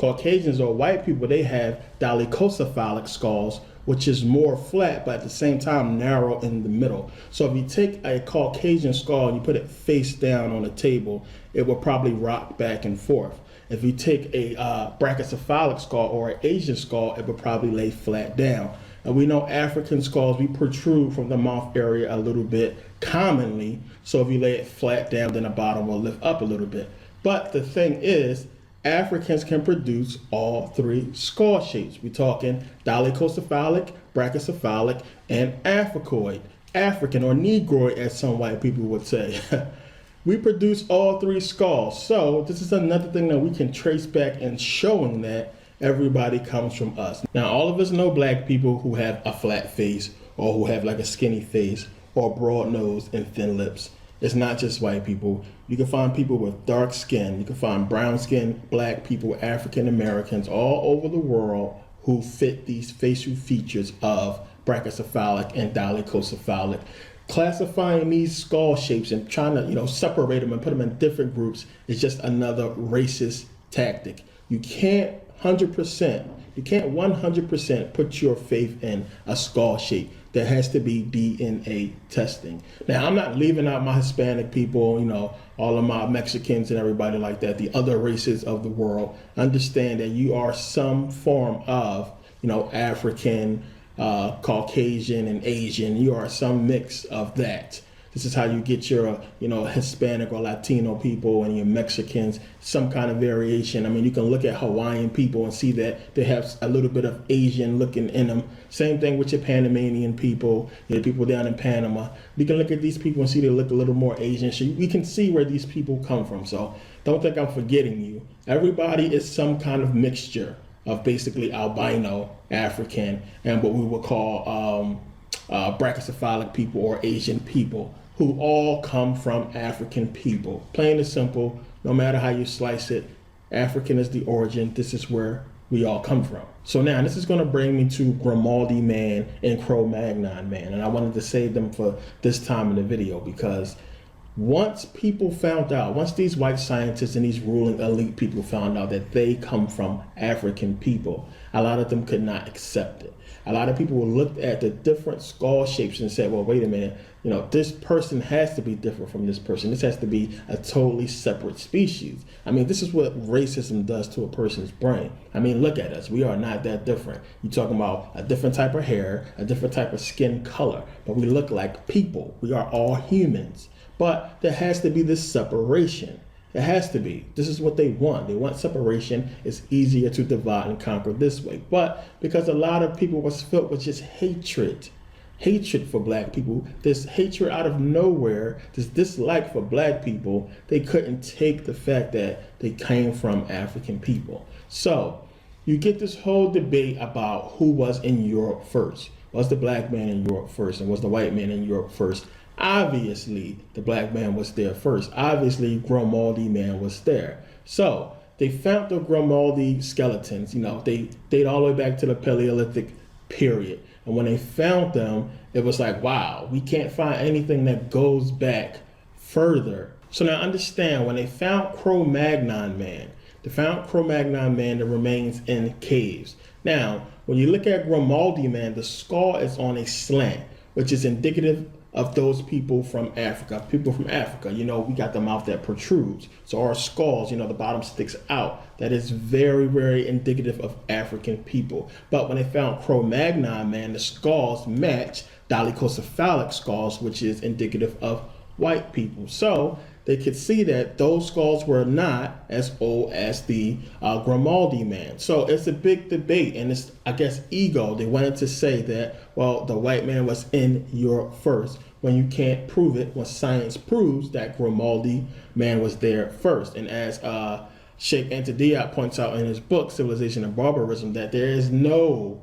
Caucasians or white people, they have dolichocephalic skulls, which is more flat, but at the same time narrow in the middle. So if you take a Caucasian skull and you put it face down on a table, it will probably rock back and forth. If you take a brachycephalic skull or an Asian skull, it would probably lay flat down. And we know African skulls, we protrude from the mouth area a little bit commonly. So if you lay it flat down, then the bottom will lift up a little bit. But the thing is, Africans can produce all three skull shapes. We're talking dolichocephalic, brachycephalic, and Africoid. African or Negroid, as some white people would say. We produce all three skulls. So this is another thing that we can trace back and showing that everybody comes from us. Now, all of us know black people who have a flat face or who have like a skinny face or broad nose and thin lips. It's not just white people. You can find people with dark skin. You can find brown skin, black people, African Americans all over the world who fit these facial features of brachycephalic and dolichocephalic. Classifying these skull shapes and trying to, separate them and put them in different groups is just another racist tactic. You can't 100% put your faith in a skull shape. There has to be DNA testing. Now, I'm not leaving out my Hispanic people, all of my Mexicans and everybody like that, the other races of the world. Understand that you are some form of, African, Caucasian, and Asian. You are some mix of that. This is how you get your, Hispanic or Latino people and your Mexicans, some kind of variation. I mean, you can look at Hawaiian people and see that they have a little bit of Asian looking in them. Same thing with your Panamanian people, the people down in Panama. You can look at these people and see they look a little more Asian. So we can see where these people come from. So don't think I'm forgetting you. Everybody is some kind of mixture of basically albino, African, and what we would call brachycephalic people or Asian people, who all come from African people. Plain and simple, no matter how you slice it, African is the origin. This is where we all come from. So now this is going to bring me to Grimaldi Man and Cro-Magnon Man. And I wanted to save them for this time in the video because once people found out, once these white scientists and these ruling elite people found out that they come from African people, a lot of them could not accept it. A lot of people looked at the different skull shapes and said, well, wait a minute, this person has to be different from this person. This has to be a totally separate species. I mean, this is what racism does to a person's brain. I mean, look at us. We are not that different. You're talking about a different type of hair, a different type of skin color, but we look like people. We are all humans. But there has to be this separation. It has to be. This is what they want. They want separation. It's easier to divide and conquer this way. But because a lot of people was filled with just hatred for black people, this hatred out of nowhere, this dislike for black people, they couldn't take the fact that they came from African people. So you get this whole debate about who was in Europe first. Was the black man in Europe first, and was the white man in Europe first? Obviously, the black man was there first. Obviously, Grimaldi Man was there. So they found the Grimaldi skeletons. They date all the way back to the Paleolithic period. And when they found them, it was like, wow, we can't find anything that goes back further. So now understand, when they found Cro-Magnon Man, the remains in caves. Now, when you look at Grimaldi Man, the skull is on a slant, which is indicative of those people from Africa. People from Africa, we got the mouth that protrudes. So our skulls, the bottom sticks out. That is very, very indicative of African people. But when they found Cro-Magnon Man, the skulls match dolichocephalic skulls, which is indicative of white people. So they could see that those skulls were not as old as the Grimaldi Man. So it's a big debate, and it's, I guess, ego. They wanted to say that, well, the white man was in Europe first, when you can't prove it, when science proves that Grimaldi Man was there first. And as Sheikh Anta Diop points out in his book, Civilization and Barbarism, that there is no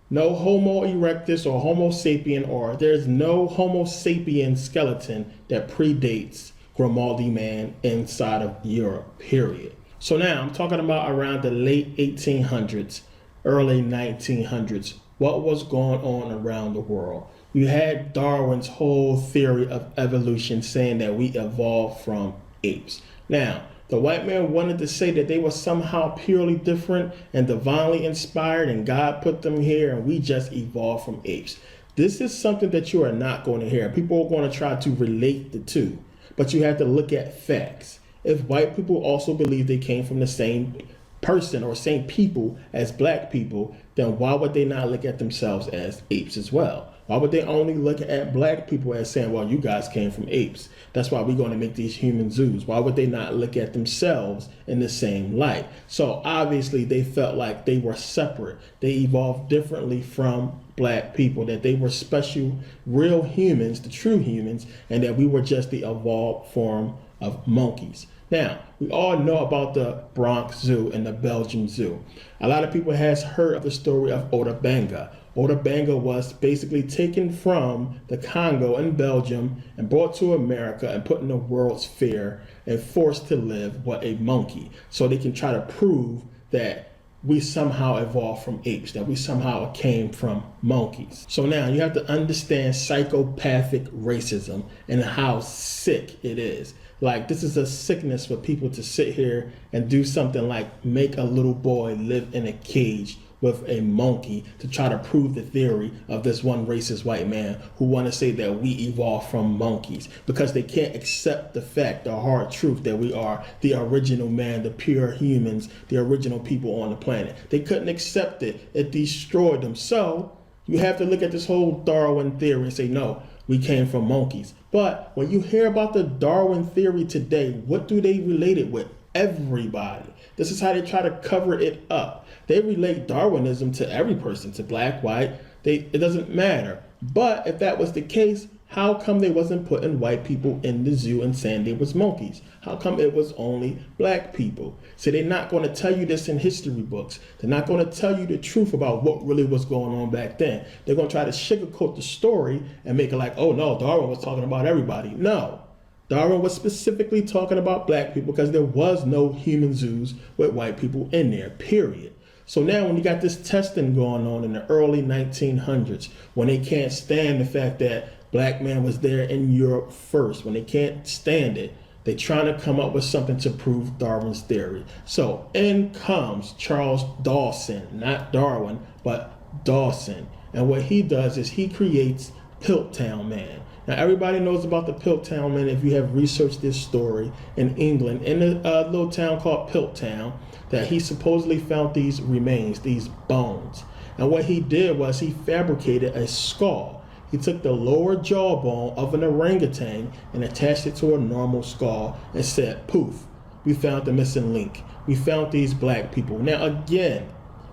Homo erectus or Homo sapien, or there's no Homo sapien skeleton that predates Grimaldi Man inside of Europe, period. So now I'm talking about around the late 1800s, early 1900s. What was going on around the world? You had Darwin's whole theory of evolution saying that we evolved from apes. Now, The white man wanted to say that they were somehow purely different and divinely inspired, and God put them here, and we just evolved from apes. This is something that you are not going to hear. People are going to try to relate the two, but you have to look at facts. If white people also believe they came from the same person or same people as black people, then why would they not look at themselves as apes as well? Why would they only look at black people as saying, well, you guys came from apes? That's why we're going to make these human zoos. Why would they not look at themselves in the same light? So obviously they felt like they were separate. They evolved differently from black people, that they were special, real humans, the true humans, and that we were just the evolved form of monkeys. Now, we all know about the Bronx Zoo and the Belgium Zoo. A lot of people has heard of the story of Otabanga. Otabanga was basically taken from the Congo in Belgium and brought to America and put in the World's Fair and forced to live with a monkey, so they can try to prove that we somehow evolved from apes, that we somehow came from monkeys. So now you have to understand psychopathic racism and how sick it is. Like, this is a sickness for people to sit here and do something like make a little boy live in a cage with a monkey to try to prove the theory of this one racist white man who want to say that we evolved from monkeys, because they can't accept the fact, the hard truth, that we are the original man, the pure humans, the original people on the planet. They couldn't accept it. It destroyed them. So you have to look at this whole Darwin theory and say, no, we came from monkeys. But when you hear about the Darwin theory today, what do they relate it with? Everybody. This is how they try to cover it up. They relate Darwinism to every person, to black, white. It doesn't matter. But if that was the case, how come they wasn't putting white people in the zoo and saying they was monkeys? How come it was only black people? So they're not going to tell you this in history books. They're not going to tell you the truth about what really was going on back then. They're going to try to sugarcoat the story and make it like, oh no, Darwin was talking about everybody. No. Darwin was specifically talking about black people because there was no human zoos with white people in there, period. So now when you got this testing going on in the early 1900s, when they can't stand the fact that black man was there in Europe first, when they can't stand it, they're trying to come up with something to prove Darwin's theory. So in comes Charles Dawson, not Darwin, but Dawson. And what he does is he creates Piltdown Man. Now everybody knows about the Piltdown Man if you have researched this story in England, in a little town called Piltdown, that he supposedly found these remains, these bones. And what he did was he fabricated a skull. He took the lower jawbone of an orangutan and attached it to a normal skull and said, poof, we found the missing link. We found these black people. Now again,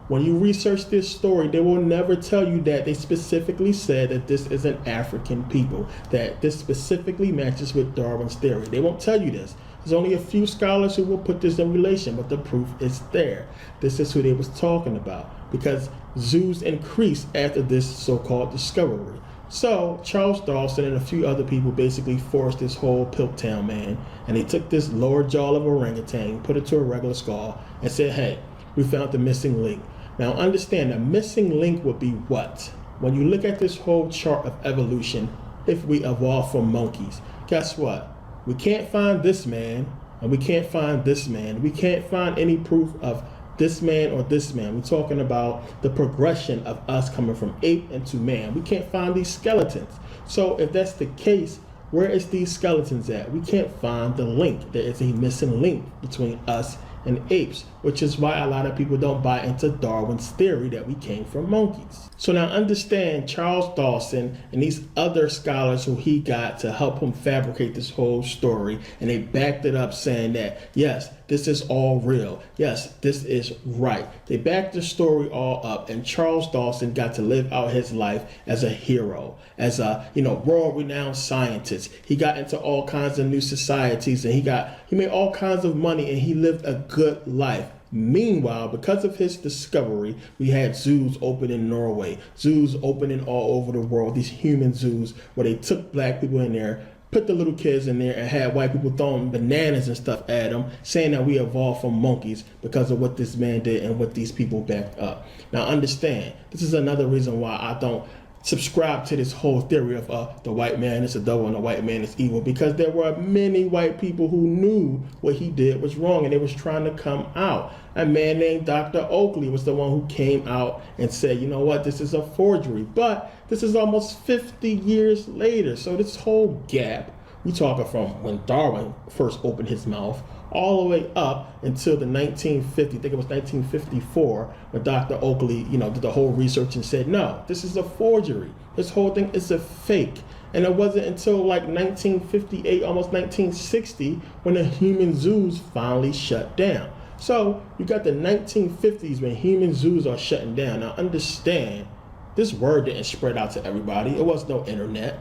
when you research this story, they will never tell you that they specifically said that this is an African people, that this specifically matches with Darwin's theory. They won't tell you this. There's only a few scholars who will put this in relation, but the proof is there. This is who they was talking about, because zoos increased after this so-called discovery. So Charles Dawson and a few other people basically forced this whole Piltdown Man, and they took this lower jaw of orangutan, put it to a regular skull, and said, hey, we found the missing link. Now understand, the missing link would be what? When you look at this whole chart of evolution, if we evolved from monkeys, guess what? We can't find this man, and we can't find this man. We can't find any proof of this man or this man. We're talking about the progression of us coming from ape into man. We can't find these skeletons. So if that's the case, where is these skeletons at? We can't find the link. There is a missing link between us and apes, which is why a lot of people don't buy into Darwin's theory that we came from monkeys. So now understand, Charles Dawson and these other scholars who he got to help him fabricate this whole story, and they backed it up saying that, yes, this is all real. Yes, this is right. They backed the story all up, and Charles Dawson got to live out his life as a hero, as a world-renowned scientist. He got into all kinds of new societies, and he made all kinds of money, and he lived a good life. Meanwhile, because of his discovery, we had zoos open in Norway, zoos opening all over the world, these human zoos where they took black people in there, put the little kids in there, and had white people throwing bananas and stuff at them, saying that we evolved from monkeys because of what this man did and what these people backed up. Now understand, this is another reason why I don't subscribe to this whole theory of the white man is the devil and the white man is evil, because there were many white people who knew what he did was wrong and they was trying to come out. A man named Dr. Oakley was the one who came out and said, you know what, this is a forgery. But this is almost 50 years later. So this whole gap, we talking from when Darwin first opened his mouth all the way up until the 1950, I think it was 1954, when Dr. Oakley, did the whole research and said, no, this is a forgery. This whole thing is a fake. And it wasn't until like 1958, almost 1960, when the human zoos finally shut down. So you got the 1950s when human zoos are shutting down. Now understand, this word didn't spread out to everybody. It was no internet.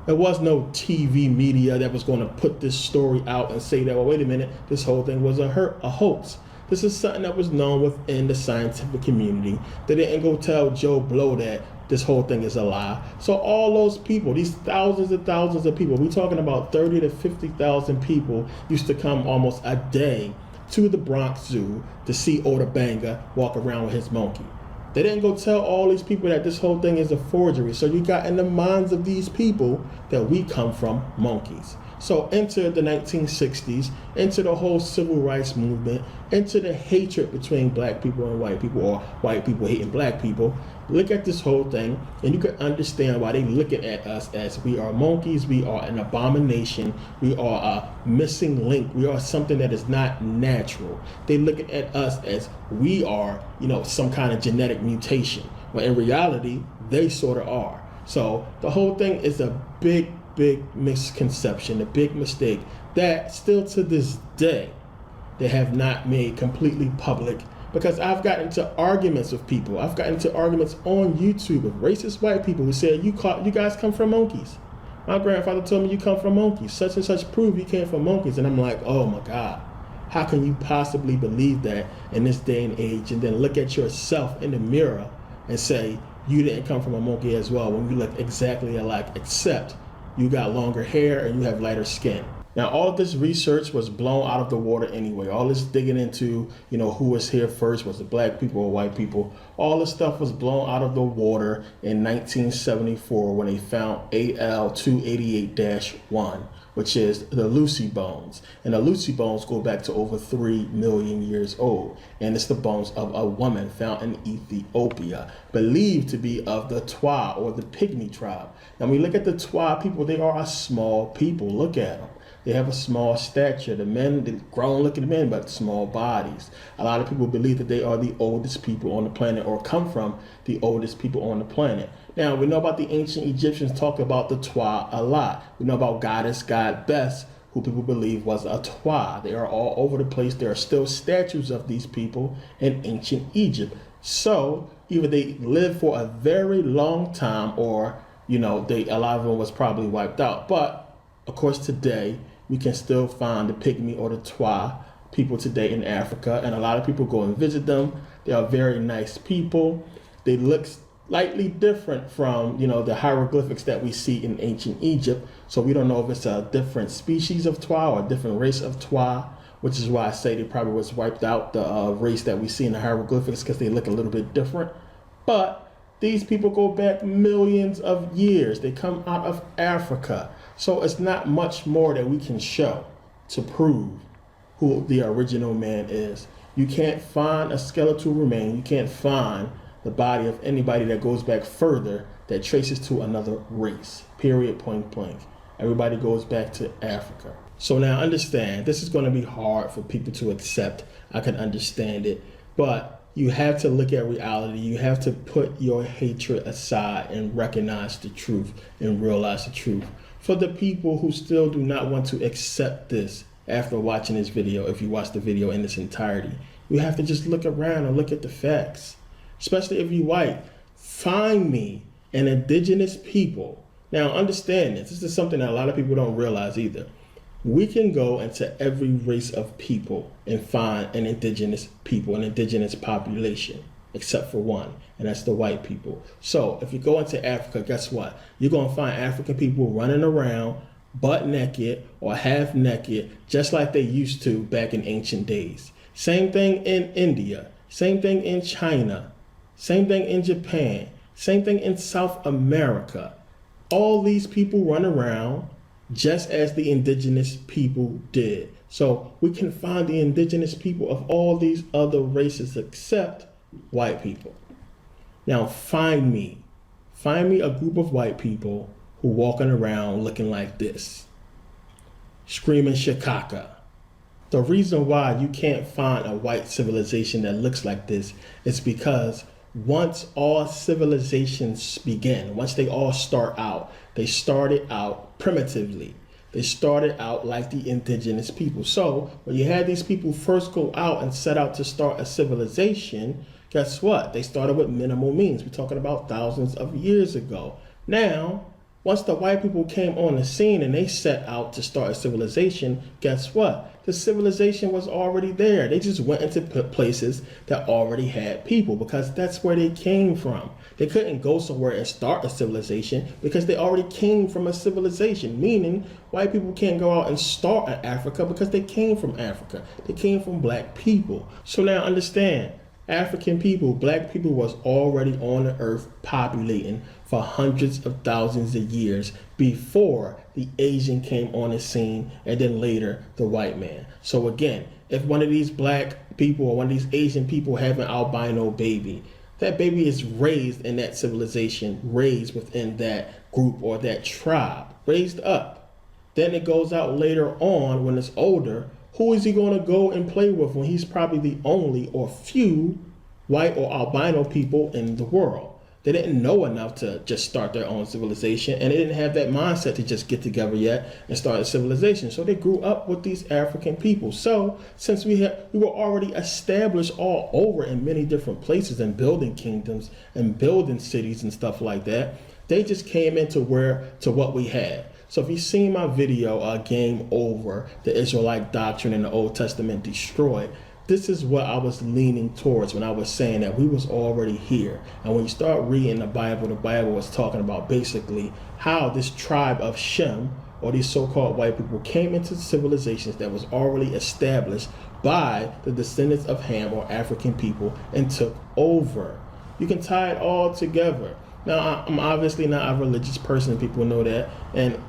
There was no TV media that was going to put this story out and say that, well, wait a minute, this whole thing was a hoax. This is something that was known within the scientific community. They didn't go tell Joe Blow that this whole thing is a lie. So all those people, these thousands and thousands of people, we're talking about 30 to 50,000 people used to come almost a day to the Bronx Zoo to see Oda Banga walk around with his monkey. They didn't go tell all these people that this whole thing is a forgery. So you got in the minds of these people that we come from monkeys. So enter the 1960s, into the whole civil rights movement, into the hatred between black people and white people, or white people hating black people. Look at this whole thing and you can understand why they looking at us as we are monkeys, we are an abomination, we are a missing link, we are something that is not natural. They looking at us as we are, some kind of genetic mutation, when in reality, they sort of are. So the whole thing is a big misconception, a big mistake that still to this day, they have not made completely public. Because I've gotten into arguments with people. I've gotten into arguments on YouTube with racist white people who said, you guys come from monkeys. My grandfather told me you come from monkeys. Such and such prove you came from monkeys. And I'm like, oh my God, how can you possibly believe that in this day and age? And then look at yourself in the mirror and say, you didn't come from a monkey as well, when you look exactly alike, except you got longer hair and you have lighter skin. Now, all of this research was blown out of the water anyway. All this digging into, who was here first, was it black people or white people? All this stuff was blown out of the water in 1974 when they found AL288-1, which is the Lucy bones. And the Lucy bones go back to over 3 million years old. And it's the bones of a woman found in Ethiopia, believed to be of the Twa, or the Pygmy tribe. Now, when we look at the Twa people, they are a small people. Look at them. They have a small stature. The men, the grown-looking men, but small bodies. A lot of people believe that they are the oldest people on the planet, or come from the oldest people on the planet. Now, we know about the ancient Egyptians talk about the Twa a lot. We know about goddess God Bes, who people believe was a Twa. They are all over the place. There are still statues of these people in ancient Egypt. So either they lived for a very long time, or, a lot of them was probably wiped out. But of course, today, we can still find the Pygmy or the Twa people today in Africa, and a lot of people go and visit them. They are very nice people. They look slightly different from, the hieroglyphics that we see in ancient Egypt. So we don't know if it's a different species of Twa or a different race of Twa, which is why I say they probably was wiped out, the race that we see in the hieroglyphics, because they look a little bit different. But these people go back millions of years. They come out of Africa. So it's not much more that we can show to prove who the original man is. You can't find a skeletal remain. You can't find the body of anybody that goes back further that traces to another race. Period, point blank. Everybody goes back to Africa. So now understand, this is going to be hard for people to accept. I can understand it. But you have to look at reality. You have to put your hatred aside and recognize the truth and realize the truth. For the people who still do not want to accept this after watching this video, if you watch the video in its entirety, you have to just look around and look at the facts. Especially if you're white, find me an indigenous people. Now understand this. This is something that a lot of people don't realize either. We can go into every race of people and find an indigenous people, an indigenous population, except for one, and that's the white people. So if you go into Africa, guess what? You're going to find African people running around butt naked or half naked, just like they used to back in ancient days. Same thing in India, same thing in China, same thing in Japan. Same thing in South America. All these people run around just as the indigenous people did. So we can find the indigenous people of all these other races except white people. Now find me a group of white people who walking around looking like this, screaming Shikaka. The reason why you can't find a white civilization that looks like this is because once all civilizations begin, once they all start out, they started out primitively. They started out like the indigenous people. So when you had these people first go out and set out to start a civilization, guess what? They started with minimal means. We're talking about thousands of years ago. Now, once the white people came on the scene and they set out to start a civilization, guess what? The civilization was already there. They just went into places that already had people because that's where they came from. They couldn't go somewhere and start a civilization because they already came from a civilization, meaning white people can't go out and start in Africa because they came from Africa. They came from black people. So now understand, African people, black people was already on the earth populating for hundreds of thousands of years before the Asian came on the scene and then later the white man. So again, if one of these black people or one of these Asian people have an albino baby, that baby is raised in that civilization, raised within that group or that tribe, raised up. Then it goes out later on when it's older. Who is he going to go and play with when he's probably the only or few white or albino people in the world? They didn't know enough to just start their own civilization, and they didn't have that mindset to just get together yet and start a civilization. So they grew up with these African people. So since we were already established all over in many different places and building kingdoms and building cities and stuff like that, they just came into what we had. So if you've seen my video, Game Over, the Israelite Doctrine in the Old Testament Destroyed, this is what I was leaning towards when I was saying that we was already here. And when you start reading the Bible was talking about basically how this tribe of Shem, or these so-called white people, came into civilizations that was already established by the descendants of Ham or African people and took over. You can tie it all together. Now, I'm obviously not a religious person, people know that, and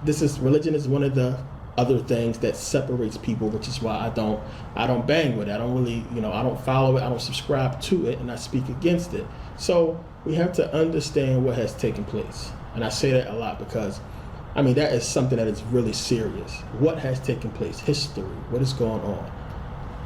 religion is one of the other things that separates people, which is why I don't bang with it. I don't really, I don't follow it, I don't subscribe to it, and I speak against it. So we have to understand what has taken place. And I say that a lot because, that is something that is really serious. What has taken place? History, what is going on?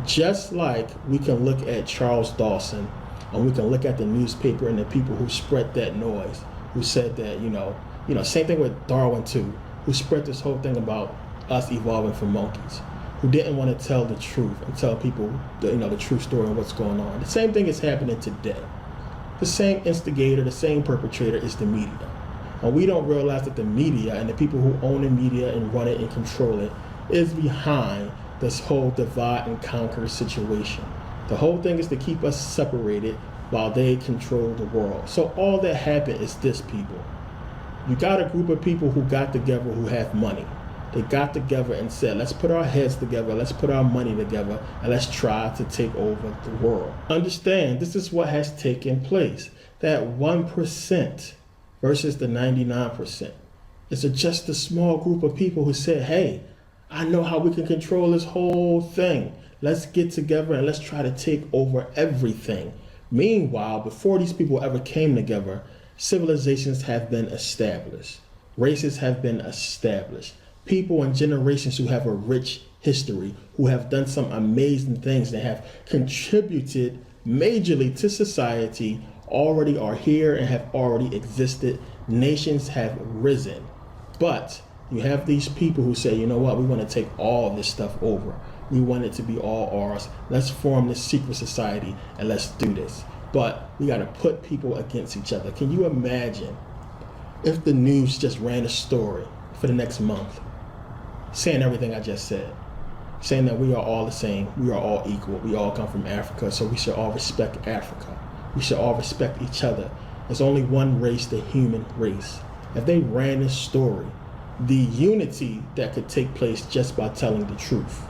Just like we can look at Charles Dawson, and we can look at the newspaper and the people who spread that noise, who said that, same thing with Darwin too, who spread this whole thing about us evolving from monkeys, who didn't want to tell the truth and tell people the true story of what's going on. The same thing is happening today. The same instigator, the same perpetrator is the media. And we don't realize that the media and the people who own the media and run it and control it is behind this whole divide and conquer situation. The whole thing is to keep us separated while they control the world. So all that happened is this, people. You got a group of people who got together who have money. They got together and said, let's put our heads together, let's put our money together, and let's try to take over the world. Understand, this is what has taken place. That 1% versus the 99%. It's just a small group of people who said, hey, I know how we can control this whole thing. Let's get together and let's try to take over everything. Meanwhile, before these people ever came together, civilizations have been established. Races have been established. People and generations who have a rich history, who have done some amazing things that have contributed majorly to society, already are here and have already existed. Nations have risen. But you have these people who say, you know what, we want to take all this stuff over. We want it to be all ours. Let's form this secret society and let's do this. But we got to put people against each other. Can you imagine if the news just ran a story for the next month saying everything I just said, saying that we are all the same, we are all equal, we all come from Africa, so we should all respect Africa. We should all respect each other. There's only one race, the human race. If they ran this story, the unity that could take place just by telling the truth.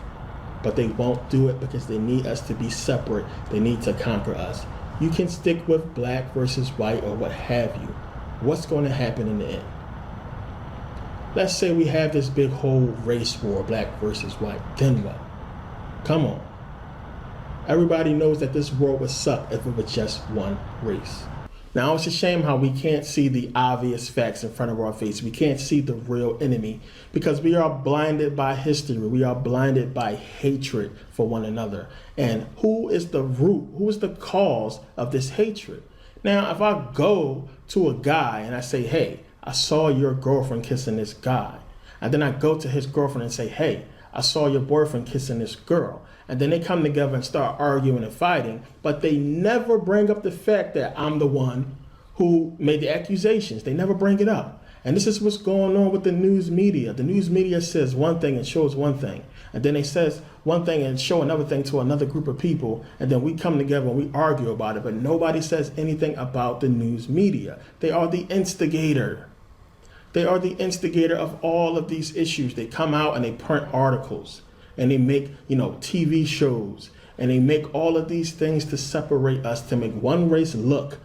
But they won't do it because they need us to be separate. They need to conquer us. You can stick with black versus white or what have you. What's going to happen in the end? Let's say we have this big whole race war, black versus white. Then what? Come on. Everybody knows that this world would suck if it was just one race. Now, it's a shame how we can't see the obvious facts in front of our face. We can't see the real enemy because we are blinded by history. We are blinded by hatred for one another. And who is the root? Who is the cause of this hatred? Now, if I go to a guy and I say, hey, I saw your girlfriend kissing this guy. And then I go to his girlfriend and say, hey, I saw your boyfriend kissing this girl. And then they come together and start arguing and fighting, but they never bring up the fact that I'm the one who made the accusations. They never bring it up. And this is what's going on with the news media. The news media says one thing and shows one thing. And then they says one thing and show another thing to another group of people. And then we come together and we argue about it, but nobody says anything about the news media. They are the instigator. They are the instigator of all of these issues. They come out and they print articles. And they make, TV shows, and they make all of these things to separate us, to make one race look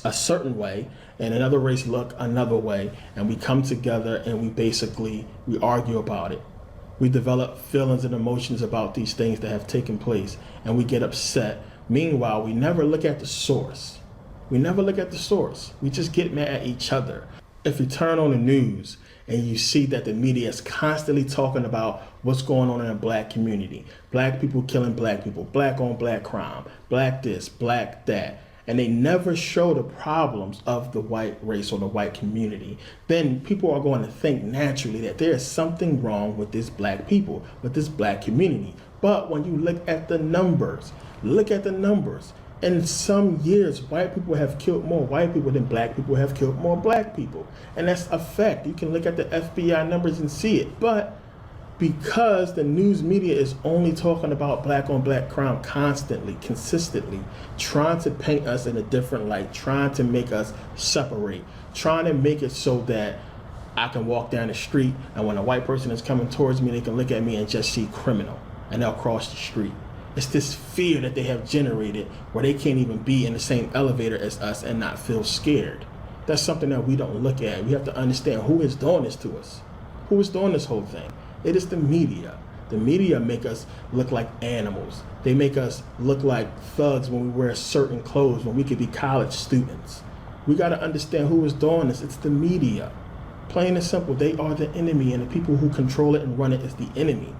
a certain way and another race look another way. And we come together and we argue about it. We develop feelings and emotions about these things that have taken place, and we get upset. Meanwhile, we never look at the source. We never look at the source. We just get mad at each other. If you turn on the news and you see that the media is constantly talking about what's going on in the black community, black people killing black people, black on black crime, black this, black that, and they never show the problems of the white race or the white community, then people are going to think naturally that there is something wrong with this black people, with this black community. But when you look at the numbers, in some years, white people have killed more white people than black people have killed more black people. And that's a fact. You can look at the FBI numbers and see it. But because the news media is only talking about black on black crime constantly, consistently, trying to paint us in a different light, trying to make us separate, trying to make it so that I can walk down the street and when a white person is coming towards me, they can look at me and just see criminal and they'll cross the street. It's this fear that they have generated where they can't even be in the same elevator as us and not feel scared. That's something that we don't look at. We have to understand who is doing this to us. Who is doing this whole thing? It is the media. The media make us look like animals. They make us look like thugs when we wear certain clothes, when we could be college students. We got to understand who is doing this. It's the media. Plain and simple, they are the enemy, and the people who control it and run it is the enemy.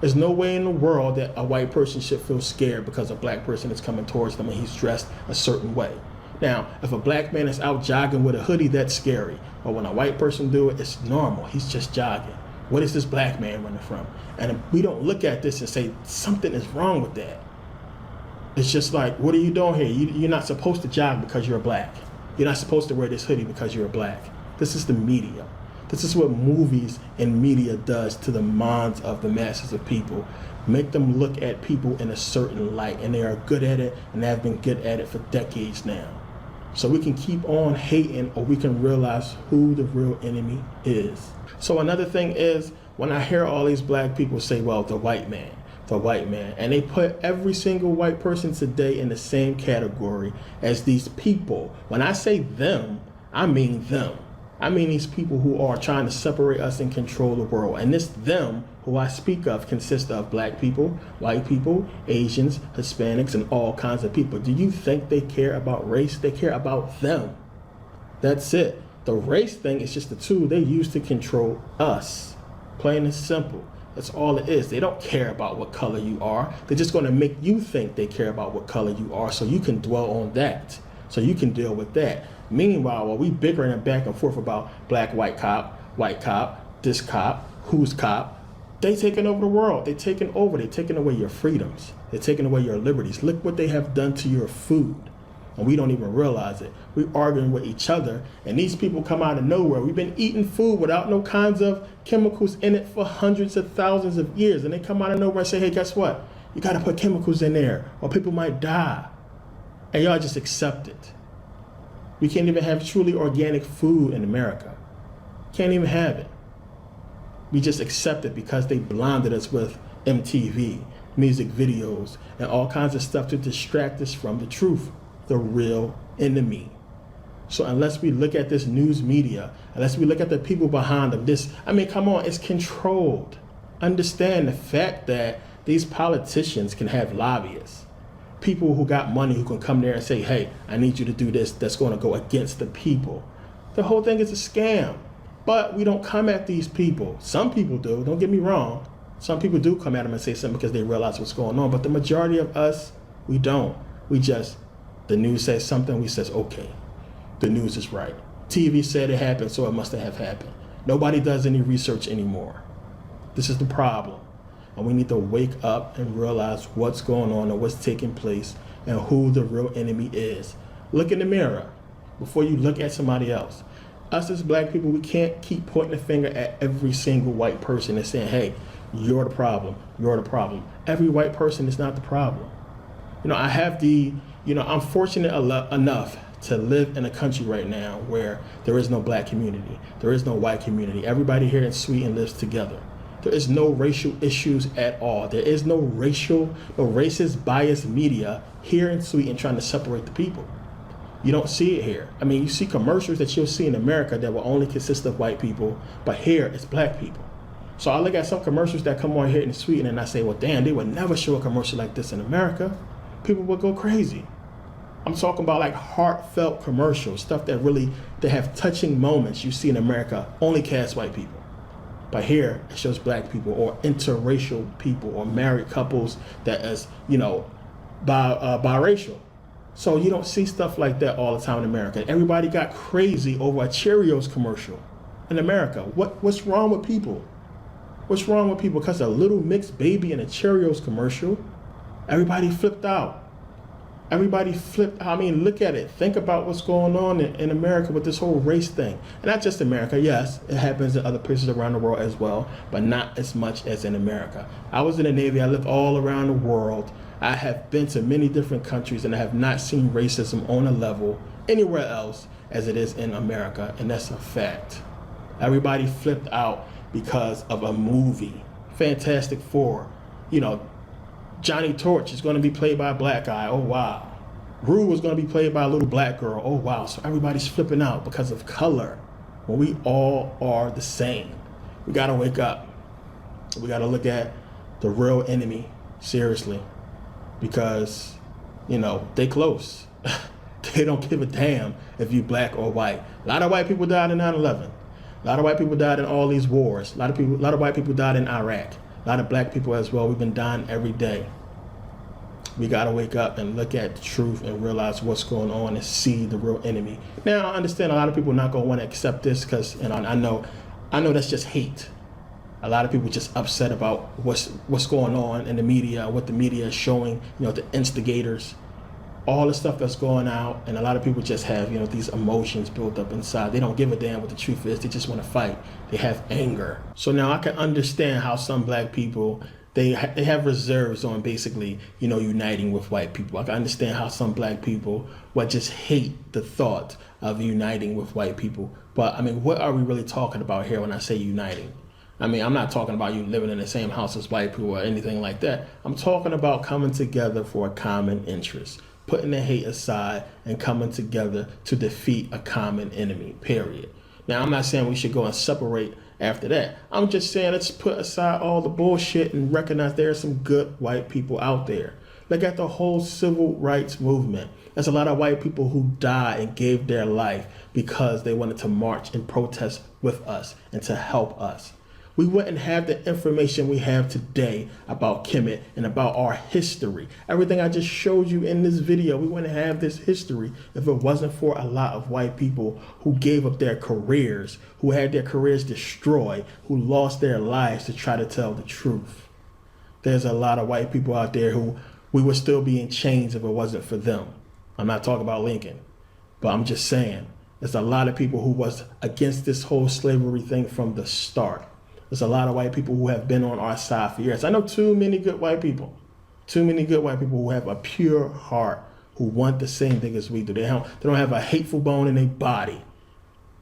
There's no way in the world that a white person should feel scared because a black person is coming towards them and he's dressed a certain way. Now, if a black man is out jogging with a hoodie, that's scary. But when a white person do it, it's normal. He's just jogging. What is this black man running from? And we don't look at this and say, something is wrong with that. It's just like, what are you doing here? You're not supposed to jog because you're black. You're not supposed to wear this hoodie because you're black. This is the media. This is what movies and media does to the minds of the masses of people. Make them look at people in a certain light, and they are good at it, and they have been good at it for decades now. So we can keep on hating, or we can realize who the real enemy is. So another thing is, when I hear all these black people say, well, the white man, and they put every single white person today in the same category as these people. When I say them, I mean them. I mean these people who are trying to separate us and control the world. And this them who I speak of consists of black people, white people, Asians, Hispanics, and all kinds of people. Do you think they care about race? They care about them. That's it. The race thing is just a tool they use to control us. Plain and simple. That's all it is. They don't care about what color you are. They're just going to make you think they care about what color you are so you can dwell on that. So you can deal with that. Meanwhile, while we bickering back and forth about black, white cop, this cop, who's cop, they taking over the world. They taking over. They taking away your freedoms. They're taking away your liberties. Look what they have done to your food. And we don't even realize it. We're arguing with each other, and these people come out of nowhere. We've been eating food without no kinds of chemicals in it for hundreds of thousands of years, and they come out of nowhere and say, hey, guess what? You got to put chemicals in there, or people might die. And y'all just accept it. We can't even have truly organic food in America. Can't even have it. We just accept it because they blinded us with MTV, music videos, and all kinds of stuff to distract us from the truth. the real enemy. So unless we look at this news media, unless we look at the people behind them, come on, it's controlled. Understand the fact that these politicians can have lobbyists, people who got money who can come there and say, hey, I need you to do this that's going to go against the people. The whole thing is a scam. But we don't come at these people. Some people do, don't get me wrong. Some people do come at them and say something because they realize what's going on. But the majority of us, we don't. The news says something, we says, okay, the news is right. TV said it happened, so it must have happened. Nobody does any research anymore. This is the problem. And we need to wake up and realize what's going on and what's taking place and who the real enemy is. Look in the mirror before you look at somebody else. Us as black people, we can't keep pointing the finger at every single white person and saying, hey, you're the problem, you're the problem. Every white person is not the problem. I'm fortunate enough to live in a country right now where there is no black community, there is no white community. Everybody here in Sweden lives together. There is no racial issues at all. There is no racist, biased media here in Sweden trying to separate the people. You don't see it here. You see commercials that you'll see in America that will only consist of white people, but here it's black people. So I look at some commercials that come on here in Sweden and I say, well, damn, they would never show a commercial like this in America. People would go crazy. I'm talking about like heartfelt commercials, stuff that have touching moments you see in America, only cast white people. But here it shows black people or interracial people or married couples that is, biracial. So you don't see stuff like that all the time in America. Everybody got crazy over a Cheerios commercial in America. What's wrong with people? What's wrong with people? Because a little mixed baby in a Cheerios commercial, everybody flipped out. Look at it. Think about what's going on in America with this whole race thing. And not just America. Yes, it happens in other places around the world as well, but not as much as in America. I was in the Navy. I lived all around the world. I have been to many different countries and I have not seen racism on a level anywhere else as it is in America. And that's a fact. Everybody flipped out because of a movie. Fantastic Four. Johnny Torch is going to be played by a black guy. Oh, wow. Rue was going to be played by a little black girl. Oh, wow. So everybody's flipping out because of color. When we all are the same. We got to wake up. We got to look at the real enemy seriously. Because, they close. They don't give a damn if you black or white. A lot of white people died in 9/11. A lot of white people died in all these wars. A lot of white people died in Iraq. A lot of black people as well. We've been dying every day. We got to wake up and look at the truth and realize what's going on and see the real enemy. Now, I understand a lot of people are not going to want to accept this because, I know that's just hate. A lot of people just upset about what's going on in the media, what the media is showing, the instigators, all the stuff that's going out. And a lot of people just have, these emotions built up inside. They don't give a damn what the truth is. They just want to fight. They have anger. So now I can understand how some black people, they have reserves on basically, uniting with white people. I can understand how some black people would just hate the thought of uniting with white people. But what are we really talking about here when I say uniting? I'm not talking about you living in the same house as white people or anything like that. I'm talking about coming together for a common interest, putting the hate aside and coming together to defeat a common enemy, period. Now, I'm not saying we should go and separate after that. I'm just saying let's put aside all the bullshit and recognize there are some good white people out there. Look at the whole civil rights movement. There's a lot of white people who died and gave their life because they wanted to march and protest with us and to help us. We wouldn't have the information we have today about Kemet and about our history. Everything I just showed you in this video, we wouldn't have this history if it wasn't for a lot of white people who gave up their careers, who had their careers destroyed, who lost their lives to try to tell the truth. There's a lot of white people out there who we would still be in chains if it wasn't for them. I'm not talking about Lincoln, but I'm just saying there's a lot of people who was against this whole slavery thing from the start. There's a lot of white people who have been on our side for years. I know too many good white people who have a pure heart, who want the same thing as we do. They don't have a hateful bone in their body.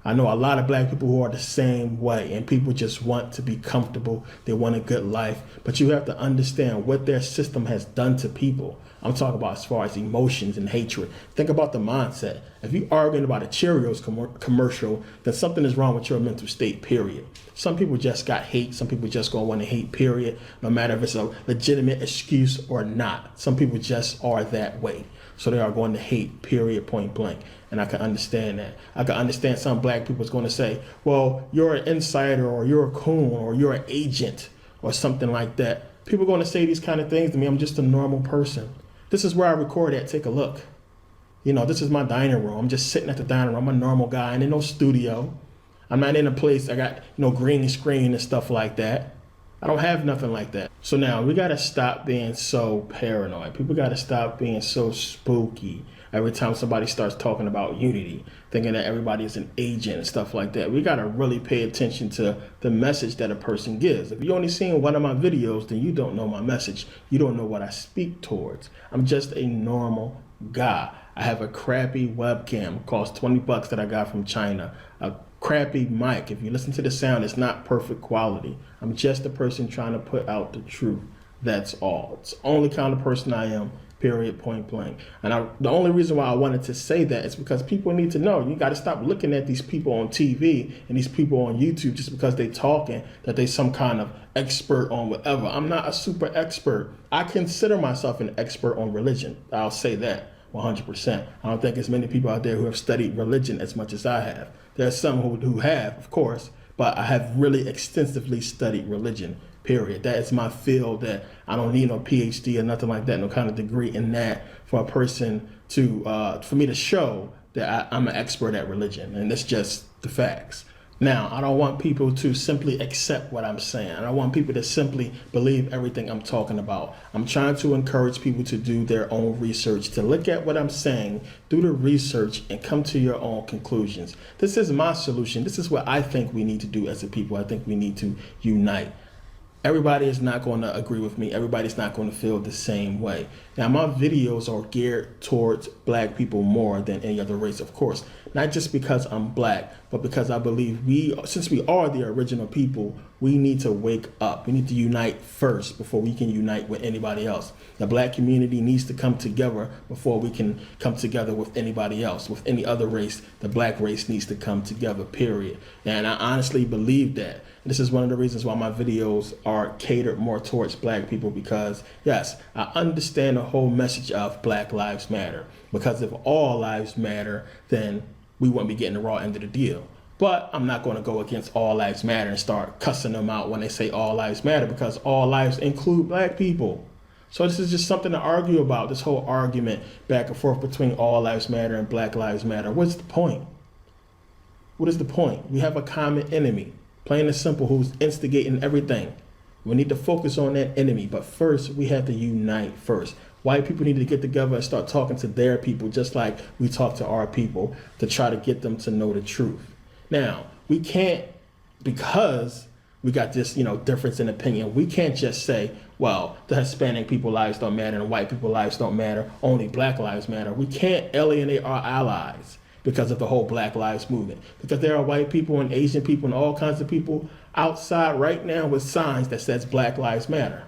I know a lot of black people who are the same way, and people just want to be comfortable. They want a good life, but you have to understand what their system has done to people. I'm talking about as far as emotions and hatred. Think about the mindset. If you're arguing about a Cheerios commercial, then something is wrong with your mental state, period. Some people just got hate. Some people just gonna want to hate, period, no matter if it's a legitimate excuse or not. Some people just are that way. So they are going to hate, period, point blank. And I can understand that. I can understand some black people is going to say, well, you're an insider, or you're a coon, or you're an agent, or something like that. People are going to say these kind of things to me. I'm just a normal person. This is where I record at. Take a look. You know, this is my dining room. I'm just sitting at the dining room. I'm a normal guy. And in no studio. I'm not in a place I got, green screen and stuff like that. I don't have nothing like that. So now we got to stop being so paranoid. People got to stop being so spooky every time somebody starts talking about unity, thinking that everybody is an agent and stuff like that. We got to really pay attention to the message that a person gives. If you only seen one of my videos, then you don't know my message. You don't know what I speak towards. I'm just a normal guy. I have a crappy webcam. It costs $20 that I got from China. A crappy mic. If you listen to the sound, it's not perfect quality. I'm just a person trying to put out the truth. That's all. It's the only kind of person I am, period, point blank. And the only reason why I wanted to say that is because people need to know. You got to stop looking at these people on TV and these people on YouTube just because they talking that they some kind of expert on whatever. I'm not a super expert. I consider myself an expert on religion. I'll say that 100%. I don't think there's many people out there who have studied religion as much as I have. There's some who have, of course, but I have really extensively studied religion, period. That is my field. That I don't need no PhD or nothing like that, no kind of degree in that for a person to, for me to show that I'm an expert at religion. And that's just the facts. Now, I don't want people to simply accept what I'm saying. I don't want people to simply believe everything I'm talking about. I'm trying to encourage people to do their own research, to look at what I'm saying, do the research, and come to your own conclusions. This is my solution. This is what I think we need to do as a people. I think we need to unite. Everybody is not going to agree with me. Everybody's not going to feel the same way. Now, my videos are geared towards black people more than any other race, of course. Not just because I'm black, but because I believe since we are the original people, we need to wake up. We need to unite first before we can unite with anybody else. The black community needs to come together before we can come together with anybody else. With any other race, the black race needs to come together, period. And I honestly believe that. This is one of the reasons why my videos are catered more towards black people, because yes, I understand the whole message of Black Lives Matter. Because if all lives matter, then we wouldn't be getting the raw end of the deal. But I'm not going to go against all lives matter and start cussing them out when they say all lives matter, because all lives include black people. So this is just something to argue about, this whole argument back and forth between all lives matter and Black Lives Matter. What's the point? What is the point? We have a common enemy, plain and simple, who's instigating everything. We need to focus on that enemy, but first we have to unite first. White people need to get together and start talking to their people just like we talk to our people, to try to get them to know the truth. Now, we can't, because we got this, difference in opinion, we can't just say, well, the Hispanic people lives don't matter and white people lives don't matter, only black lives matter. We can't alienate our allies because of the whole Black Lives Movement. Because there are white people and Asian people and all kinds of people outside right now with signs that says Black Lives Matter.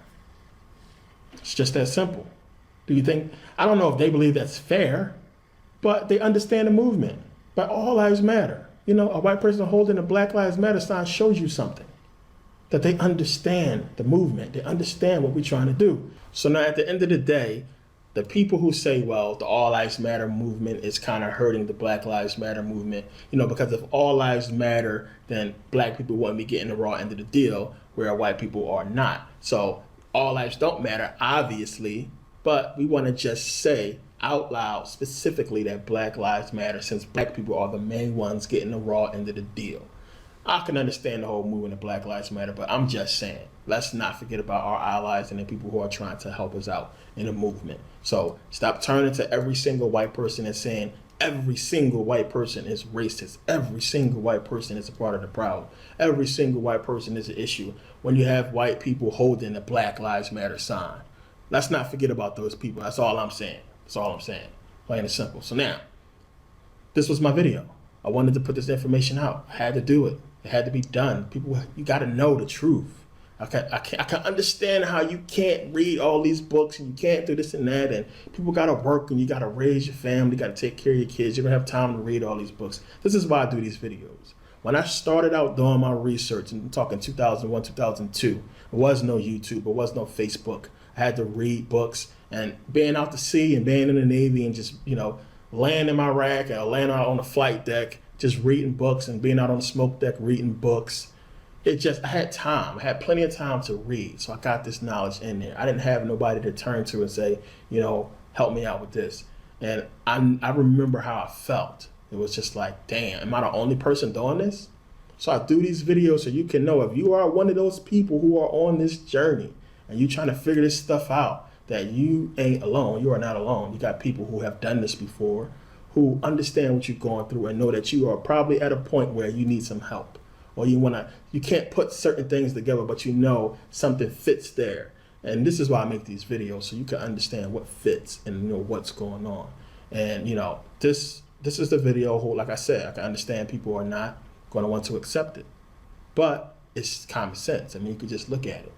It's just that simple. Do you think, I don't know if they believe that's fair, but they understand the movement. But all lives matter. A white person holding a Black Lives Matter sign shows you something. That they understand the movement. They understand what we're trying to do. So now at the end of the day, the people who say, well, the All Lives Matter movement is kind of hurting the Black Lives Matter movement, because if all lives matter, then black people wouldn't be getting the raw end of the deal, where white people are not. So all lives don't matter, obviously, but we want to just say out loud specifically that Black Lives Matter, since black people are the main ones getting the raw end of the deal. I can understand the whole movement of Black Lives Matter, but I'm just saying, let's not forget about our allies and the people who are trying to help us out in the movement. So stop turning to every single white person and saying every single white person is racist. Every single white person is a part of the problem. Every single white person is an issue when you have white people holding the Black Lives Matter sign. Let's not forget about those people. That's all I'm saying. That's all I'm saying. Plain and simple. So now, this was my video. I wanted to put this information out. I had to do it. It had to be done. People, you got to know the truth. I can understand how you can't read all these books and you can't do this and that, and people got to work and you got to raise your family, you got to take care of your kids. You don't have time to read all these books. This is why I do these videos. When I started out doing my research, and I'm talking 2001, 2002, there was no YouTube, there was no Facebook. I had to read books, and being out to sea and being in the Navy and just, laying in my rack or laying out on the flight deck, just reading books and being out on the smoke deck reading books. I had time. I had plenty of time to read. So I got this knowledge in there. I didn't have nobody to turn to and say, help me out with this. And I remember how I felt. It was just like, damn, am I the only person doing this? So I do these videos so you can know if you are one of those people who are on this journey and you trying to figure this stuff out, that you ain't alone. You are not alone. You got people who have done this before, who understand what you're going through and know that you are probably at a point where you need some help. Or you can't put certain things together, but something fits there. And this is why I make these videos, so you can understand what fits and what's going on. And this is the video. Like I said, I can understand people are not going to want to accept it, but it's common sense. I mean, you could just look at it.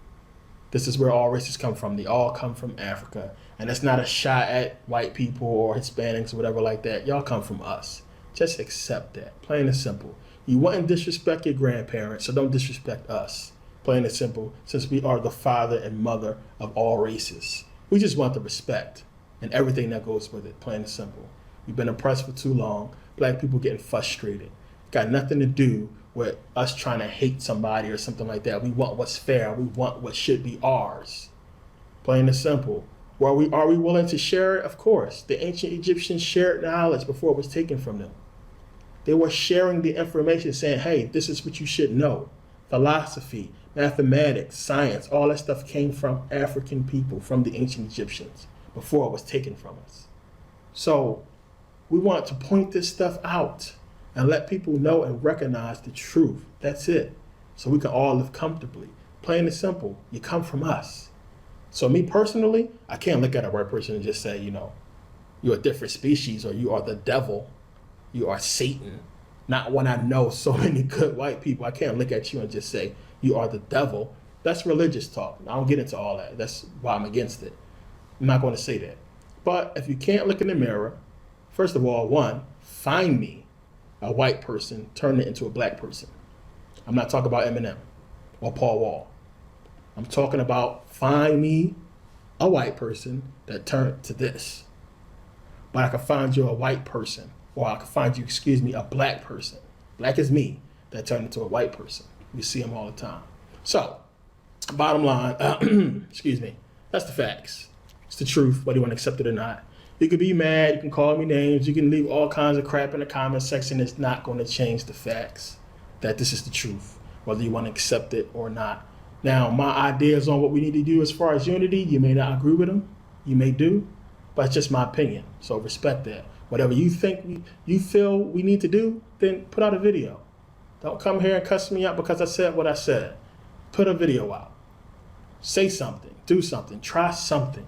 This is where all races come from. They all come from Africa, and it's not a shot at white people or Hispanics or whatever like that. Y'all come from us. Just accept that, plain and simple. You wouldn't disrespect your grandparents, so don't disrespect us. Plain and simple, since we are the father and mother of all races. We just want the respect and everything that goes with it, plain and simple. We've been oppressed for too long. Black people getting frustrated. Got nothing to do with us trying to hate somebody or something like that. We want what's fair. We want what should be ours. Plain and simple. Are we willing to share it? Of course. The ancient Egyptians shared knowledge before it was taken from them. They were sharing the information saying, hey, this is what you should know. Philosophy, mathematics, science, all that stuff came from African people, from the ancient Egyptians, before it was taken from us. So we want to point this stuff out and let people know and recognize the truth. That's it. So we can all live comfortably. Plain and simple, you come from us. So me personally, I can't look at a white person and just say, you're a different species or you are the devil. You are Satan. Not when I know so many good white people. I can't look at you and just say, you are the devil. That's religious talk. I don't get into all that. That's why I'm against it. I'm not going to say that. But if you can't look in the mirror, first of all, find me a white person, turn it into a black person. I'm not talking about Eminem or Paul Wall. I'm talking about find me a white person that turned to this. But I can find you a white person. Or I can find you, a black person. Black is me, that turned into a white person. We see them all the time. So, bottom line, that's the facts. It's the truth, whether you want to accept it or not. You can be mad, you can call me names, you can leave all kinds of crap in the comment section. It's not going to change the facts that this is the truth, whether you want to accept it or not. Now, my ideas on what we need to do as far as unity, you may not agree with them, you may do, but it's just my opinion, so respect that. Whatever you think you feel we need to do, then put out a video. Don't come here and cuss me out because I said what I said. Put a video out. Say something, do something, try something.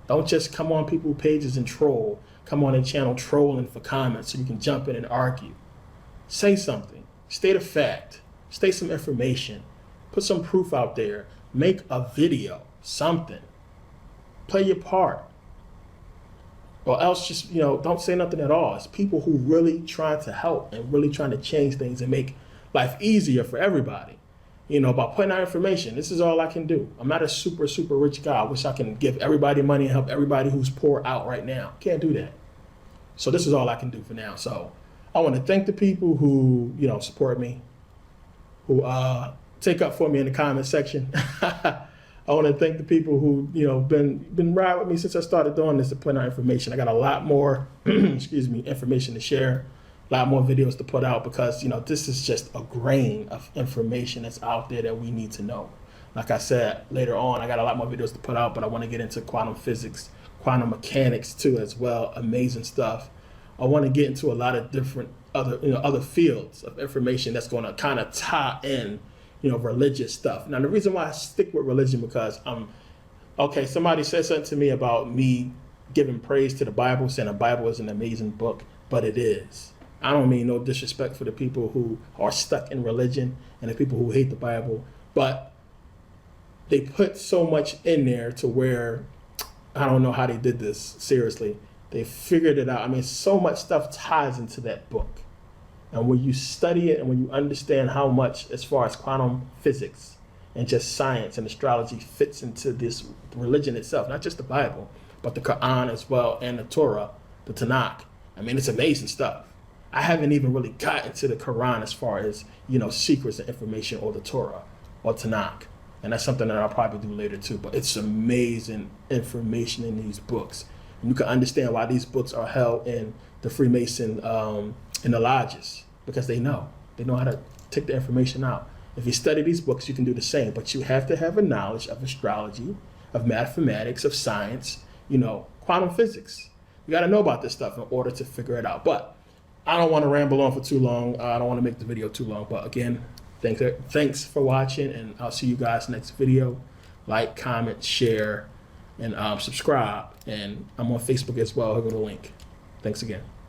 Don't just come on people's pages and troll. Come on their channel trolling for comments so you can jump in and argue. Say something. State a fact. State some information. Put some proof out there. Make a video. Something. Play your part. Or else just, don't say nothing at all. It's people who really trying to help and really trying to change things and make life easier for everybody. By putting out information, this is all I can do. I'm not a super, super rich guy. I wish I can give everybody money and help everybody who's poor out right now. Can't do that. So this is all I can do for now. So I want to thank the people who, support me, who take up for me in the comment section. I want to thank the people who, been riding with me since I started doing this to put out information. I got a lot more, information to share, a lot more videos to put out because, this is just a grain of information that's out there that we need to know. Like I said, later on, I got a lot more videos to put out, but I want to get into quantum physics, quantum mechanics too as well. Amazing stuff. I want to get into a lot of different other fields of information that's going to kind of tie in religious stuff. Now, the reason why I stick with religion because somebody said something to me about me giving praise to the Bible, saying the Bible is an amazing book, but it is. I don't mean no disrespect for the people who are stuck in religion and the people who hate the Bible, but they put so much in there to where, I don't know how they did this, seriously. They figured it out. I mean, so much stuff ties into that book. And when you study it and when you understand how much, as far as quantum physics and just science and astrology fits into this religion itself, not just the Bible, but the Quran as well, and the Torah, the Tanakh. I mean, it's amazing stuff. I haven't even really gotten to the Quran as far as, secrets and information, or the Torah or Tanakh. And that's something that I'll probably do later too. But it's amazing information in these books. And you can understand why these books are held in the Freemason, in the lodges, because they know how to take the information out. If you study these books, you can do the same, but you have to have a knowledge of astrology, of mathematics, of science, quantum physics. You got to know about this stuff in order to figure it out. But I don't want to ramble on for too long. I don't want to make the video too long. But again, thanks for watching, and I'll see you guys next video. Like, comment, share, and subscribe. And I'm on Facebook as well. I'll go to the link. Thanks again.